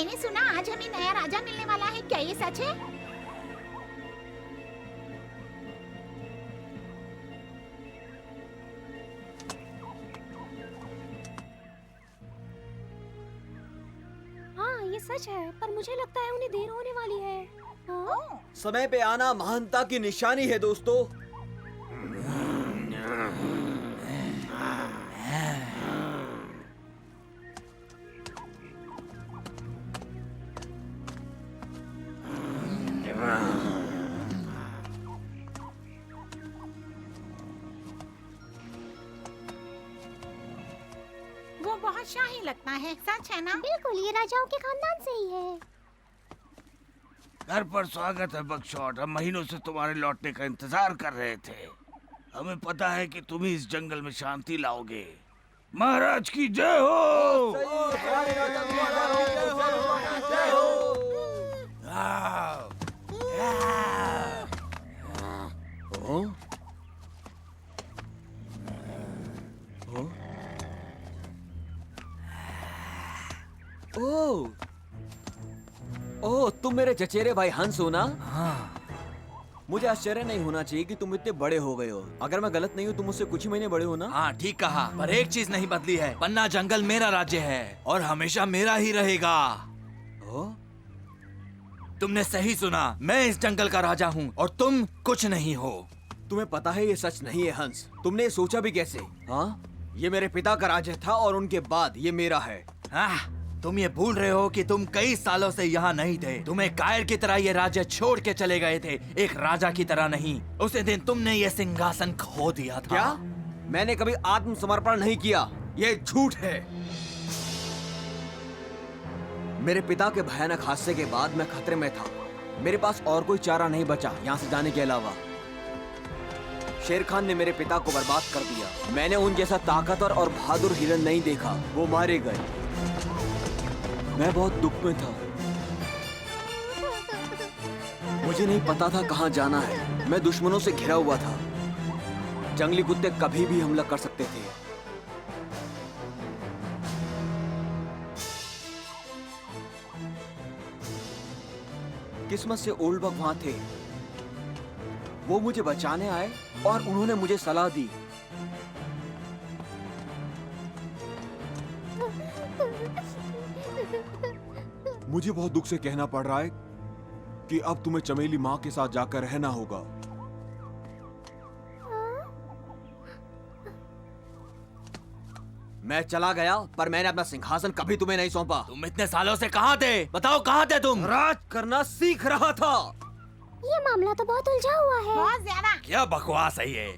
मैंने सुना आज हमें नया राजा मिलने वाला है, क्या ये सच है? हाँ ये सच है, पर मुझे लगता है उन्हें देर होने वाली है। हाँ? समय पे आना महानता की निशानी है दोस्तों। वो बहुत शाही लगता है, सच है ना? बिल्कुल, ये राजाओं के खानदान से ही है। घर पर स्वागत है बकशॉट। हम महीनों से तुम्हारे लौटने का इंतजार कर रहे थे। हमें पता है कि तुम ही इस जंगल में शांति लाओगे। महाराज की जय हो। आओ। ओह, ओह, तुम मेरे चचेरे भाई हंस हो ना? हाँ। मुझे आश्चर्य नहीं होना चाहिए कि तुम इतने बड़े हो गए हो। अगर मैं गलत नहीं हूँ, तुम मुझसे कुछ ही महीने बड़े हो ना? हाँ ठीक कहा, पर एक चीज नहीं बदली है। पन्ना जंगल मेरा राज्य है और हमेशा मेरा ही रहेगा। ओह, तुमने सही सुना, मैं इस जंगल का राजा हूँ और तुम कुछ नहीं हो। तुम्हें पता है ये सच नहीं है हंस। तुमने ये सोचा भी कैसे? हाँ, ये मेरे पिता का राज्य था और उनके बाद ये मेरा है। तुम ये भूल रहे हो कि तुम कई सालों से यहाँ नहीं थे। तुम एक कायर की तरह ये राज्य छोड़ के चले गए थे, एक राजा की तरह नहीं। उसी दिन तुमने ये सिंहासन खो दिया था। क्या? मैंने कभी आत्मसमर्पण नहीं किया, ये झूठ है। मेरे पिता के भयानक हादसे के बाद मैं खतरे में था। मेरे पास और कोई चारा नहीं बचा यहाँ से जाने के अलावा। शेर खान ने मेरे पिता को बर्बाद कर दिया। मैंने उन जैसा ताकतवर और बहादुर हिरन नहीं देखा, वो मारे गए। मैं बहुत दुख में था। मुझे नहीं पता था कहाँ जाना है। मैं दुश्मनों से घिरा हुआ था। जंगली कुत्ते कभी भी हमला कर सकते थे। किस्मत से ओल्ड बग वहां थे। वो मुझे बचाने आए और उन्होंने मुझे सलाह दी। मुझे बहुत दुख से कहना पड़ रहा है कि अब तुम्हें चमेली माँ के साथ जाकर रहना होगा। मैं चला गया, पर मैंने अपना सिंहासन कभी तुम्हें नहीं सौंपा। तुम इतने सालों से कहाँ थे? बताओ कहाँ थे तुम? राज करना सीख रहा था। ये मामला तो बहुत उलझा हुआ है। बहुत ज्यादा। क्या बकवास है ये?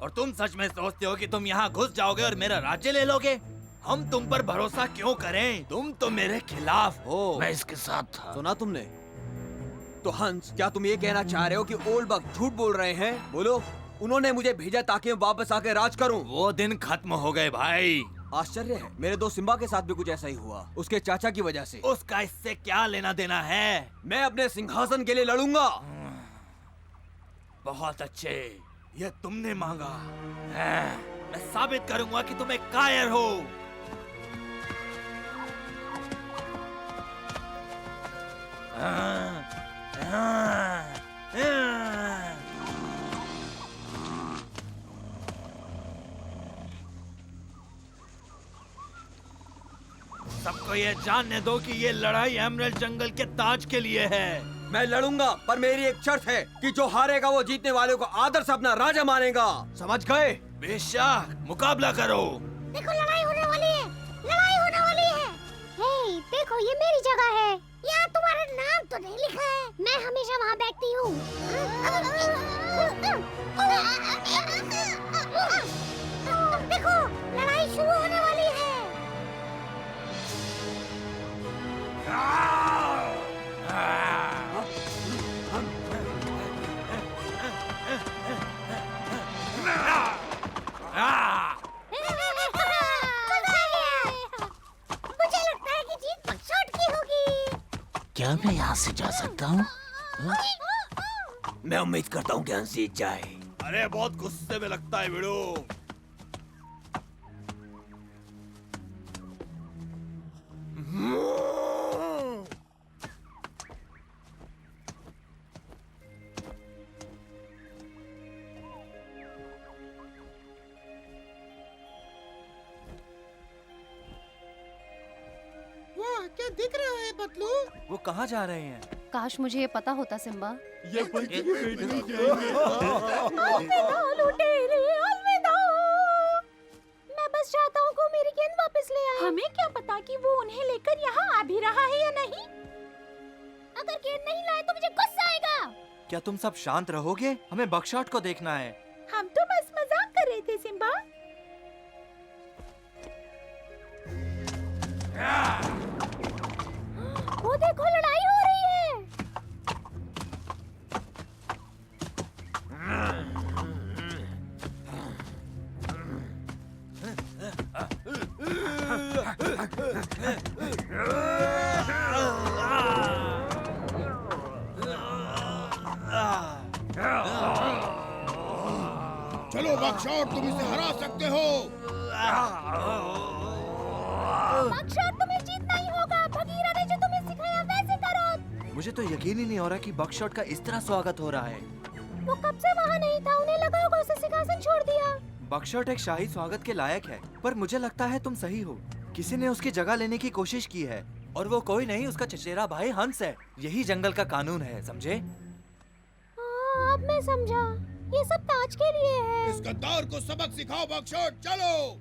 और तुम सच में सोचते हो कि तुम यहाँ घुस जाओगे और मेरा राज्य ले लोगे? हम तुम पर भरोसा क्यों करें? तुम तो मेरे खिलाफ हो। मैं इसके साथ था। सुना तुमने? तो हंस, क्या तुम ये कहना चाह रहे हो कि ओल्ड बग झूठ बोल रहे हैं? बोलो। उन्होंने मुझे भेजा ताकि मैं वापस आके राज करूं। वो दिन खत्म हो गए भाई। आश्चर्य है, मेरे दोस्त सिम्बा के साथ भी कुछ ऐसा ही हुआ, उसके चाचा की वजह से। उसका इससे क्या लेना देना है? मैं अपने सिंहासन के लिए लड़ूंगा। बहुत अच्छे, ये तुमने मांगा। मैं साबित करूंगा कि तुम एक कायर हो। सबको ये जानने दो कि ये लड़ाई एमरल्ड जंगल के ताज के लिए है। मैं लड़ूंगा, पर मेरी एक शर्त है कि जो हारेगा वो जीतने वाले को आदर से अपना राजा मानेगा। समझ गए? बेशक, मुकाबला करो। देखो लड़ाई होने वाली है, लड़ाई होने वाली है। हे, देखो ये मेरी जगह है। यहाँ तुम्हारा नाम तो नहीं लिखा है। मैं हमेशा वहाँ बैठती हूँ। देखो लड़ाई शुरू होने वाली है। मुझे लगता है कि जीत बकशॉट की होगी। क्या मैं यहाँ से जा सकता हूँ? मैं उम्मीद करता हूँ कि हंस जीत जाए। अरे बहुत गुस्से में लगता है वीडू। क्या दिख रहा है पतलू? वो कहाँ जा रहे हैं? काश मुझे ये पता होता सिम्बा। अलविदा। मैं बस चाहता हूँ को मेरी गेंद वापस ले आए। हमें क्या पता कि वो उन्हें लेकर यहाँ आ भी रहा है या नहीं। अगर गेंद नहीं लाए तो मुझे गुस्सा आएगा। क्या तुम सब शांत रहोगे? हमें बकशॉट को देखना है। हम तो बस मजाक कर रहे थे सिम्बा। वो देखो लड़ाई हो रही है। चलो बकशॉट, तुम इसे हरा सकते हो। बकशॉट, तुम्हें जीतना ही होगा। भगीरा ने जो तुम्हें सिखाया वैसे करो। मुझे तो यकीन ही नहीं हो रहा कि बकशॉट का इस तरह स्वागत हो रहा है। वो कब से वहाँ नहीं था, उन्हें लगा होगा उसे सिंहासन छोड़ दिया। बकशॉट एक शाही स्वागत के लायक है, पर मुझे लगता है तुम सही हो। किसी ने उसकी जगह लेने की कोशिश की है, और वो कोई नहीं, उसका चचेरा भाई हंस है। यही जंगल का कानून है, समझे? हाँ, अब मैं समझा। ये सब ताज के लिए है। इस गद्दार को सबक सिखाओ बकशॉट, चलो।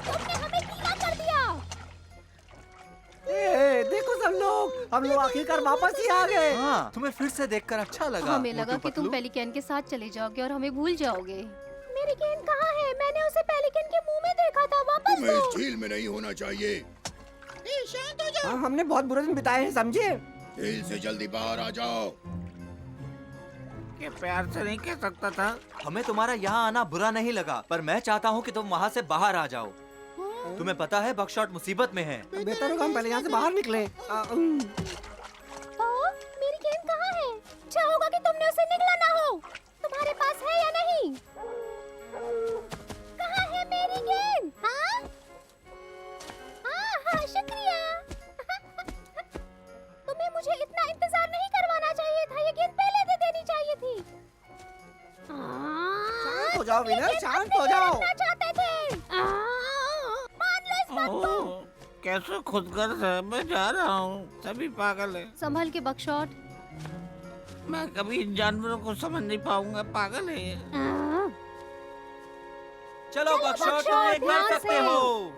तुमने हमें गीला कर दिया। देखो सब लोग, हम लोग आखिरकार वापस ही आ गए। हाँ, तुम्हें फिर से देखकर अच्छा लगा। हमें लगा मोटू कि तुम पतलू। पेलिकन के साथ चले जाओगे और हमें भूल जाओगे। मेरी गेंद कहाँ है? मैंने उसे पेलिकन के मुंह में देखा था। वापस तुम्हें दो। इस झील में नहीं होना चाहिए। शांत हो जाओ। हाँ, हमने बहुत बुरे दिन बिताए हैं, समझे? झील से जल्दी बाहर आ जाओ। ये प्यार से नहीं कह सकता था। हमें तुम्हारा यहाँ आना बुरा नहीं लगा, पर मैं चाहता हूँ कि तुम वहाँ से बाहर आ जाओ। तुम्हें पता है बकशॉट मुसीबत में है। बेहतर होगा हम पहले यहाँ से बाहर निकले। मेरी गेंद कहाँ है? अच्छा होगा कि तुमने उसे निगला ना हो। तुम्हारे पास है या नहीं? कहाँ है मेरी गेंद? हाँ? हाँ, शुक्रिया। तुम्हें मुझे इतना इंतजार नहीं करवाना चाहिए था। ये गेंद पहले दे देनी चाहिए थी। शांत हो जाओ विनर, शांत हो जाओ। करना चाहते थे। मान लो इस बात को। कैसे खुदगर्ज है, मैं जा रहा हूँ। सभी पागल है। संभल के बकशॉट। मैं कभी इन जानवरों को समझ नहीं पाऊंगा, पागल है ये। चलो बकशॉट, तुम बकशॉट, एक कर यहाँ सकते से। हो।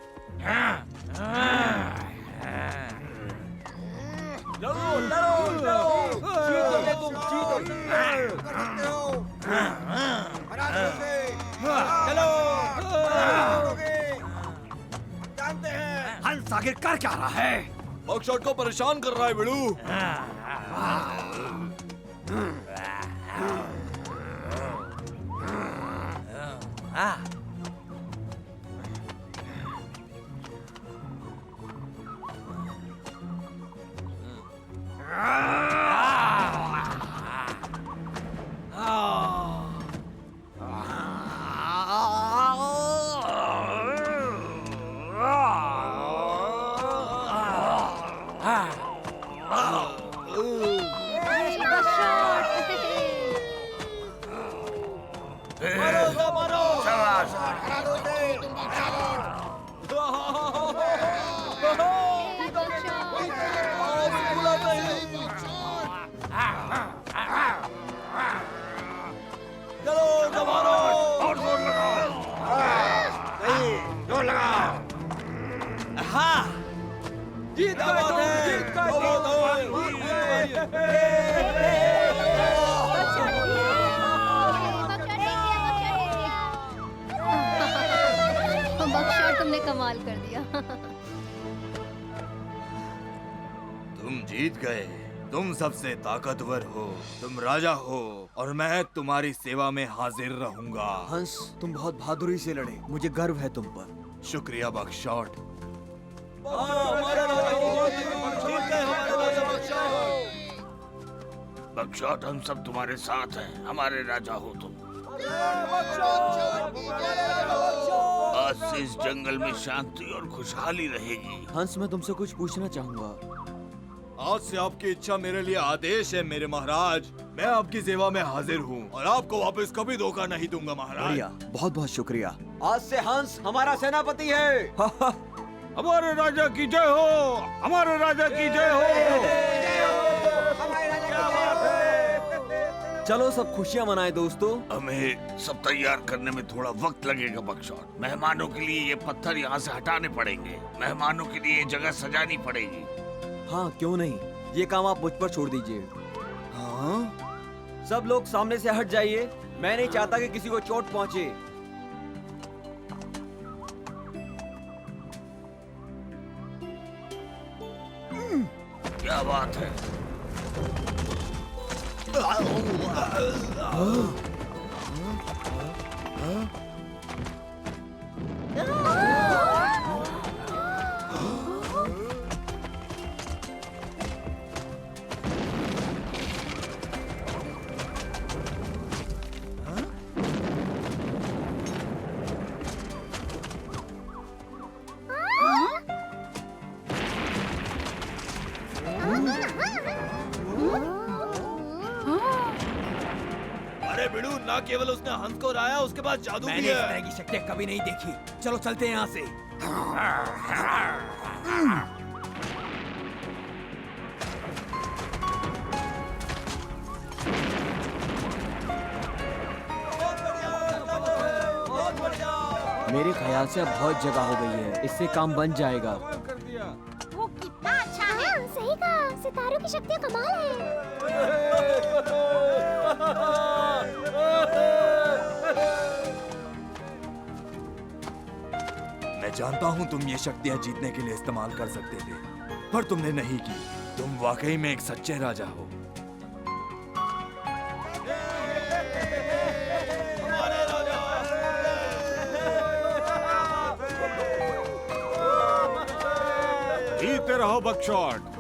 जीतोगे तुम, जीतोगे। कर सकते हो। हरा दो उसे। चलो। जानते हैं। हंस आखिर कर क्या रहा है? बकशॉट को परेशान कर रहा है बिड़ू। शाबाश। हरा दो उसे, तुम बकशॉट। चलो जवानों। और जोर लगाओ। सही, जोर लगाओ। हाँ, जीत गए तुम, जीत गए बकशॉट, तुमने कमाल कर दिया। तुम जीत गए। तुम सबसे ताकतवर हो, तुम राजा हो, और मैं तुम्हारी सेवा में हाजिर रहूंगा। हंस, तुम बहुत बहादुरी से लड़े, मुझे गर्व है तुम पर। शुक्रिया बकशॉट। बकशॉट, हम सब तुम्हारे साथ हैं। हमारे राजा हो तुम। आज से इस जंगल में शांति और खुशहाली रहेगी। हंस, मैं तुमसे कुछ पूछना चाहूंगा। आज से आपकी इच्छा मेरे लिए आदेश है मेरे महाराज। मैं आपकी सेवा में हाजिर हूँ और आपको वापस कभी धोखा नहीं दूंगा महाराज। बढ़िया, बहुत बहुत शुक्रिया। आज से हंस हमारा सेनापति है। हमारे राजा की जय हो, हमारे राजा की जय हो। चलो सब खुशियाँ मनाएं दोस्तों। हमें सब तैयार करने में थोड़ा वक्त लगेगा बकशॉट। मेहमानों के लिए ये पत्थर यहाँ से हटाने पड़ेंगे, मेहमानों के लिए ये जगह सजानी पड़ेगी। हाँ क्यों नहीं, ये काम आप मुझ पर छोड़ दीजिए। हाँ? सब लोग सामने से हट जाइए, मैं नहीं चाहता कि किसी को चोट पहुंचे। क्या बात है? अरे बिड़ू, ना केवल उसने हंस को राया, उसके बाद जादू भी मैंने इस है। तरह की शक्तियाँ कभी नहीं देखी। चलो चलते हैं यहाँ से। मेरे ख्याल से अब बहुत जगह हो गई है, इससे काम बन जाएगा। वो कितना अच्छा है। हाँ, सही कहा, सितारों की शक्तियाँ कमाल है। मैं जानता हूँ तुम ये शक्तियाँ जीतने के लिए इस्तेमाल कर सकते थे, पर तुमने नहीं की। तुम वाकई में एक सच्चे राजा हो। जीते रहो बकशॉट।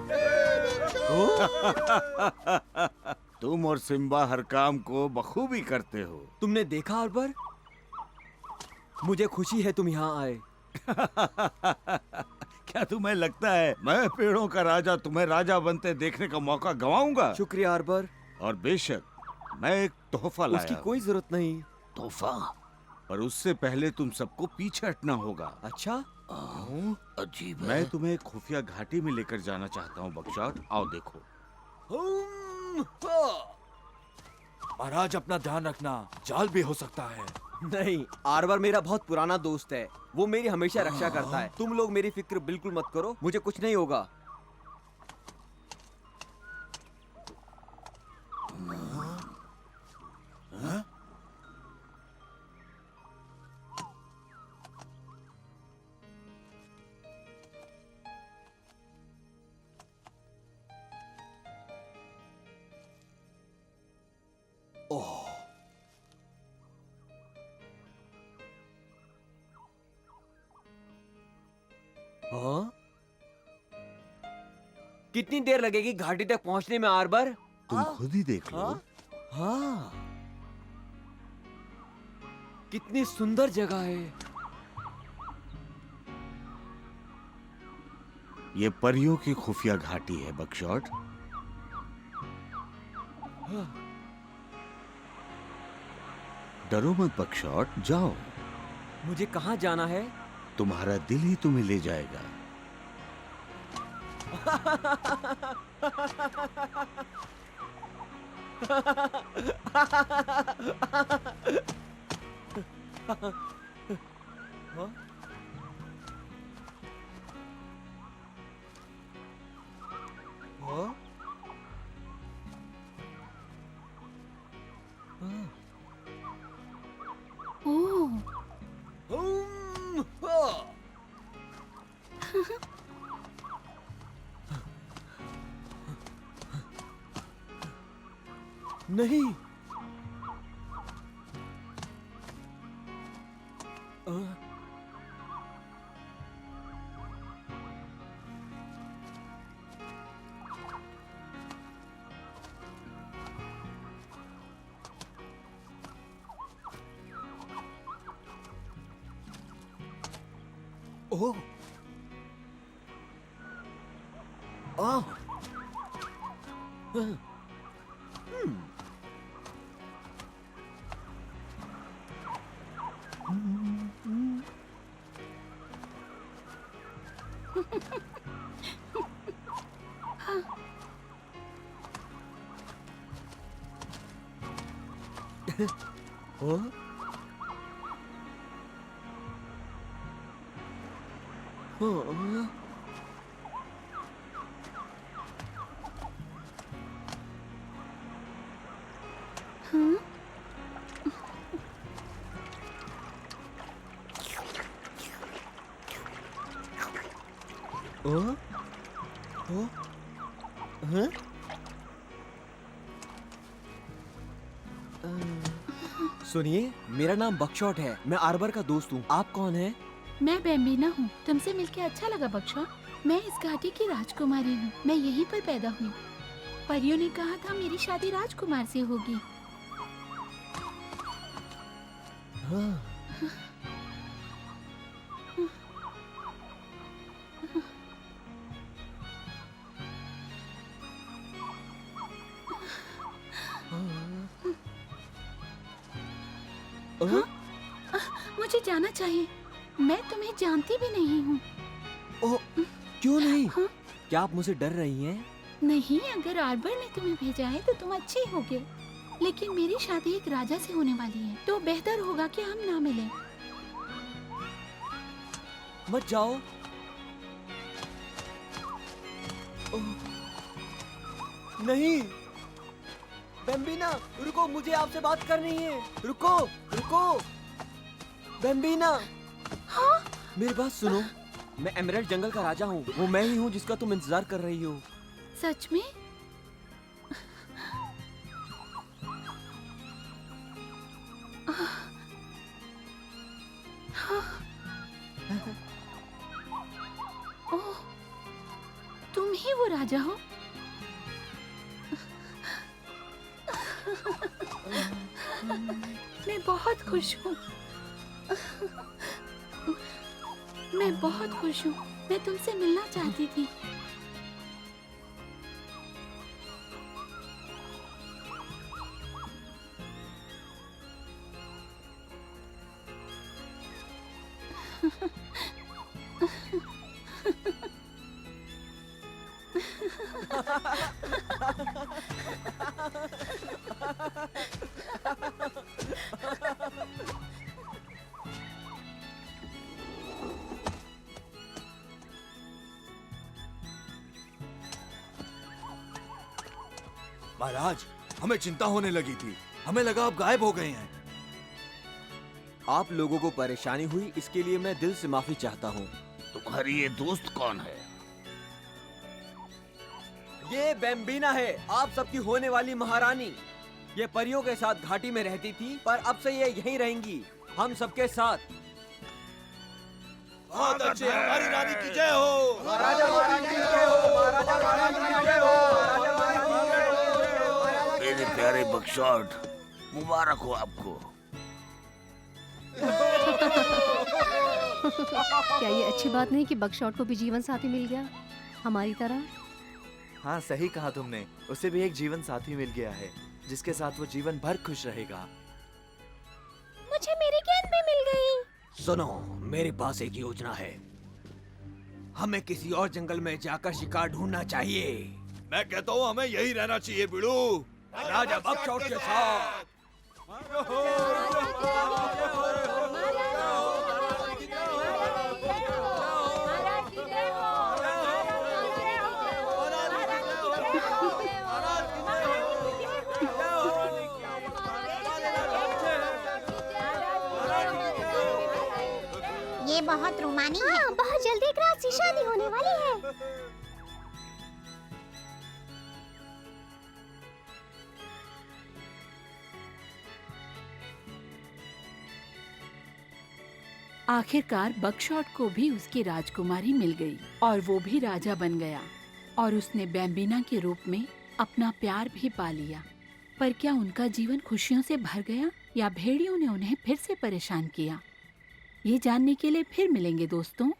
तुम और सिम्बा हर काम को बखूबी करते हो। तुमने देखा अर्बर? मुझे खुशी है तुम यहाँ आए। क्या तुम्हें लगता है मैं पेड़ों का राजा तुम्हें राजा बनते देखने का मौका गंवाऊंगा? शुक्रिया अर्बर। और बेशक मैं एक तोहफा लाया उसकी हूं। कोई जरूरत नहीं। तोहफा? पर उससे पहले तुम सबको पीछे हटना होगा। अच्छा, अजीब है। मैं तुम्हें एक खुफिया घाटी में लेकर जाना चाहता हूँ बकशॉट। आओ देखो। महाराज अपना ध्यान रखना, जाल भी हो सकता है। नहीं, आर्बर मेरा बहुत पुराना दोस्त है, वो मेरी हमेशा रक्षा करता है। तुम लोग मेरी फिक्र बिल्कुल मत करो, मुझे कुछ नहीं होगा। हाँ? कितनी देर लगेगी घाटी तक पहुंचने में आर्बर? तुम खुद ही देख लो। हाँ? हाँ, कितनी सुंदर जगह है। ये परियों की खुफिया घाटी है बकशॉट। डरो मत बकशॉट, जाओ। मुझे कहाँ जाना है? तुम्हारा दिल ही तुम्हें ले जाएगा। नहीं। ओह, ओ? हाँ। ओ? ओ? हाँ? सुनिए, मेरा नाम बकशॉट है। मैं आर्बर का दोस्त हूँ। आप कौन हैं? मैं बेम्बिना हूँ। तुमसे मिलके अच्छा लगा बक्शा। मैं इस घाटी की राजकुमारी हूँ। मैं यहीं पर पैदा हुई। परियों ने कहा था मेरी शादी राजकुमार से होगी। हाँ। हाँ? मुझे जाना चाहिए। मैं तुम्हें जानती भी नहीं हूँ। ओह, क्यों नहीं? हाँ? क्या आप मुझसे डर रही हैं? नहीं, अगर आर्बर ने तुम्हें भेजा है तो तुम अच्छे होगे। लेकिन मेरी शादी एक राजा से होने वाली है, तो बेहतर होगा कि हम ना मिलें। मत जाओ। ओह, नहीं। बेम्बिना, रुको, मुझे आपसे बात करनी है। रुको, रुको। बेम्बिना। हाँ? मेरी बात सुनो। मैं एमराल्ड जंगल का राजा हूँ। वो मैं ही हूँ जिसका तुम इंतजार कर रही हो। सच में? ओह, तुम ही वो राजा हो? मैं बहुत खुश हूँ। मैं बहुत खुश हूँ। मैं तुमसे मिलना चाहती थी। महाराज, हमें चिंता होने लगी थी। हमें लगा आप गायब हो गए हैं। आप लोगों को परेशानी हुई, इसके लिए मैं दिल से माफी चाहता हूँ। तुम्हारी ये दोस्त कौन है? ये बेम्बिना है, आप सबकी होने वाली महारानी। ये परियों के साथ घाटी में रहती थी, पर अब से ये यहीं रहेंगी, हम सबके साथ। बहुत अच्छे, हमारी रानी की जय हो। मेरे प्यारे बकशॉट, मुबारक हो आपको। क्या ये अच्छी बात नहीं कि बकशॉट को भी जीवन साथी मिल गया हमारी तरह? हाँ, सही कहा तुमने। उसे भी एक जीवन साथी मिल गया है जिसके साथ वो जीवन भर खुश रहेगा। मुझे मेरी गेंद भी मिल गई। सुनो, मेरे पास एक योजना है। हमें किसी और जंगल में जाकर शिकार ढूंढना चाहिए। मैं कहता हूँ हमें यही रहना चाहिए बिड़ू। राजा बकशॉट के साथ। ये बहुत रोमानी है। हाँ, बहुत जल्दी एक रात से शादी होने वाली है। आखिरकार बकशॉट को भी उसकी राजकुमारी मिल गई और वो भी राजा बन गया और उसने बेम्बिना के रूप में अपना प्यार भी पा लिया। पर क्या उनका जीवन खुशियों से भर गया या भेड़ियों ने उन्हें फिर से परेशान किया? ये जानने के लिए फिर मिलेंगे दोस्तों।